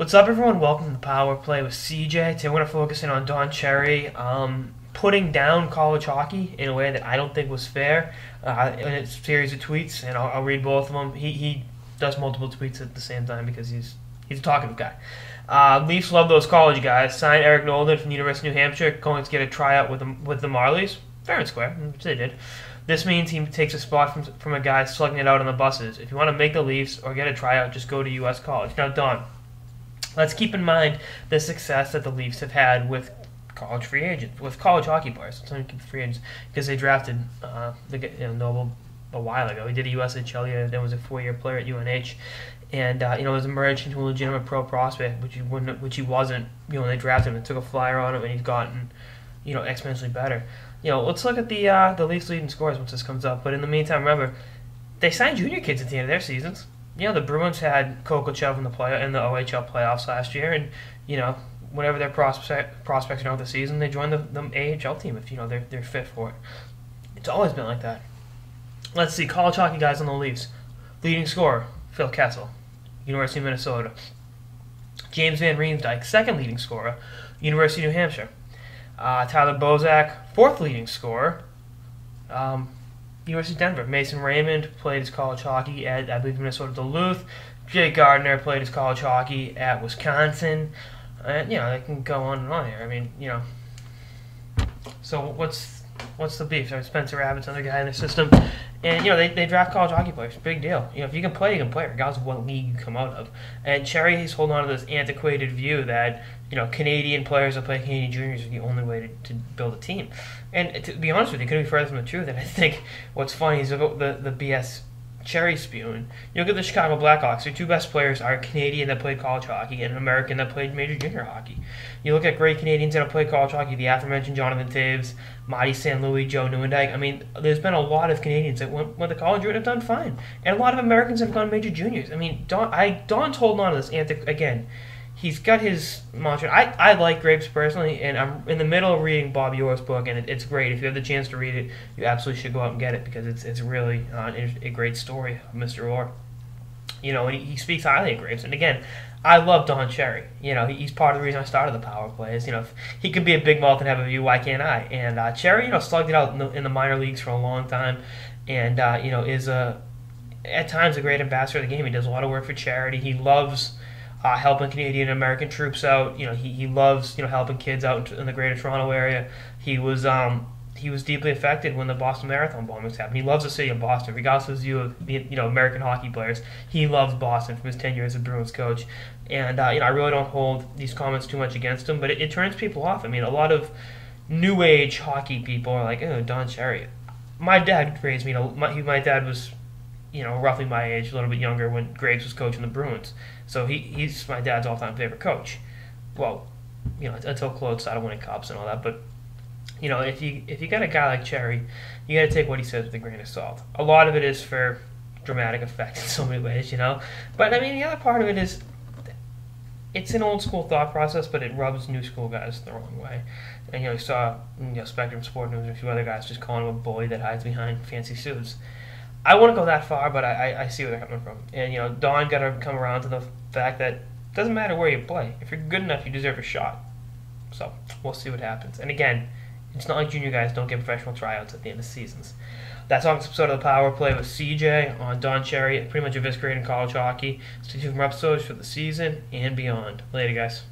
What's up, everyone? Welcome to the Power Play with CJ. Today we're going to focus in on Don Cherry putting down college hockey in a way that I don't think was fair in a series of tweets, and I'll read both of them. He does multiple tweets at the same time because he's a talkative guy. Leafs love those college guys. Signed Eric Nolden from the University of New Hampshire, going to get a tryout with the Marlies. Fair and square, which they did. This means he takes a spot from a guy slugging it out on the buses. If you want to make the Leafs or get a tryout, just go to U.S. college. Now, Don, let's keep in mind the success that the Leafs have had with college free agents, with college hockey players. It's only free agents because they drafted Noble a while ago. He did a USHL year, then was a 4-year player at UNH, and has emerged into a legitimate pro prospect, which he wasn't. When they drafted him, and took a flyer on him, and he's gotten exponentially better. Let's look at the Leafs leading scorers once this comes up. But in the meantime, remember, they signed junior kids at the end of their seasons. The Bruins had Kokochev in the OHL playoffs last year, and whenever their prospects are out the season, they join the AHL team if they're fit for it. It's always been like that. Let's see, college hockey guys on the Leafs. Leading scorer, Phil Kessel, University of Minnesota. James Van Riemsdyk, second leading scorer, University of New Hampshire. Tyler Bozak, fourth leading scorer, University of Denver. Mason Raymond played his college hockey at, I believe, Minnesota Duluth. Jake Gardner played his college hockey at Wisconsin. And, they can go on and on here. So what's the beef? Spencer Abbott's another guy in the system. And, they draft college hockey players. Big deal. If you can play, regardless of what league you come out of. And Cherry, he's holding on to this antiquated view that, Canadian players that play Canadian juniors are the only way to build a team. And to be honest with you, it couldn't be further from the truth. And I think what's funny is about the BS Cherry spewing. You look at the Chicago Blackhawks. Their two best players are a Canadian that played college hockey and an American that played major junior hockey. You look at great Canadians that have played college hockey, the aforementioned Jonathan Toews, Marty St. Louis, Joe Nieuwendyk. There's been a lot of Canadians that went to college and have done fine. And a lot of Americans have gone major juniors. Don's holding on to this again. He's got his mantra. I like Grapes personally, and I'm in the middle of reading Bob Orr's book, and it's great. If you have the chance to read it, you absolutely should go out and get it because it's really a great story of Mr. Orr. And he speaks highly of Grapes. And again, I love Don Cherry. He's part of the reason I started the Power Play. Is if he could be a big mouth and have a view, why can't I? And Cherry, slugged it out in the minor leagues for a long time, and is at times a great ambassador of the game. He does a lot of work for charity. He loves helping Canadian and American troops out. He loves helping kids out in the Greater Toronto area. He was deeply affected when the Boston Marathon bombings happened. He loves the city of Boston, regardless of his view of American hockey players. He loves Boston from his tenure as a Bruins coach. And I really don't hold these comments too much against him, but it turns people off. A lot of new age hockey people are like, oh, Don Cherry. My dad raised me. My dad was roughly my age, a little bit younger when Graves was coaching the Bruins. So he's my dad's all-time favorite coach. Well, until Claude started winning cups and all that. But if you got a guy like Cherry, you got to take what he says with a grain of salt. A lot of it is for dramatic effect in so many ways, But the other part of it is it's an old school thought process, but it rubs new school guys the wrong way. And you saw Spectrum Sport News and a few other guys just calling him a bully that hides behind fancy suits. I wouldn't go that far, but I see where they're coming from. And, Don got to come around to the fact that it doesn't matter where you play. If you're good enough, you deserve a shot. So, we'll see what happens. And again, it's not like junior guys don't get professional tryouts at the end of seasons. That's all this episode of the Power Play with CJ on Don Cherry, pretty much eviscerating college hockey. Stay tuned for episodes for the season and beyond. Later, guys.